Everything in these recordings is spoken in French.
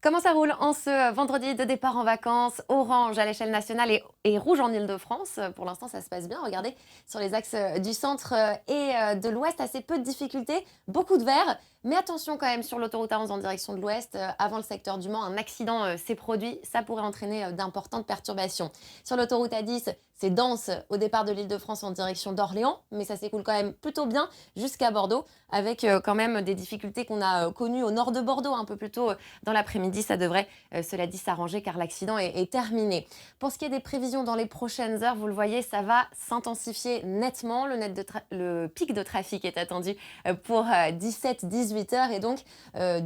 Comment ça roule en ce vendredi de départ en vacances? Orange à l'échelle nationale et rouge en Île-de-France. Pour l'instant, ça se passe bien. Regardez, sur les axes du centre et de l'ouest, assez peu de difficultés, beaucoup de vert. Mais attention quand même sur l'autoroute A11 en direction de l'ouest. Avant le secteur du Mans, un accident s'est produit. Ça pourrait entraîner d'importantes perturbations. Sur l'autoroute A10, c'est dense au départ de l'Île-de-France en direction d'Orléans, mais ça s'écoule quand même plutôt bien jusqu'à Bordeaux, avec quand même des difficultés qu'on a connues au nord de Bordeaux un peu plus tôt dans l'après-midi. Ça devrait, cela dit, s'arranger car l'accident est terminé. Pour ce qui est des prévisions dans les prochaines heures, vous le voyez, ça va s'intensifier nettement. Le pic de trafic est attendu pour 17-18 heures et donc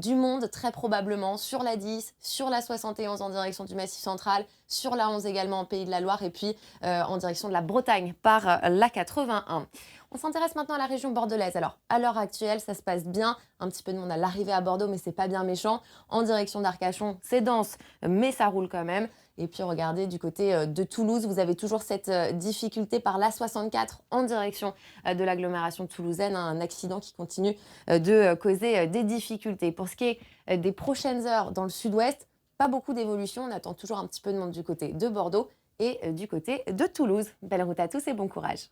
du monde très probablement sur la 10, sur la 71 en direction du Massif central, sur la 11 également en Pays de la Loire et puis en direction de la Bretagne par la 81. On s'intéresse maintenant à la région bordelaise. Alors, à l'heure actuelle, ça se passe bien. Un petit peu de monde à l'arrivée à Bordeaux, mais c'est pas bien méchant. En direction d'Arcachon, c'est dense, mais ça roule quand même. Et puis, regardez, du côté de Toulouse, vous avez toujours cette difficulté par l'A64 en direction de l'agglomération toulousaine. Un accident qui continue de causer des difficultés. Pour ce qui est des prochaines heures dans le sud-ouest, pas beaucoup d'évolution. On attend toujours un petit peu de monde du côté de Bordeaux et du côté de Toulouse. Belle route à tous et bon courage.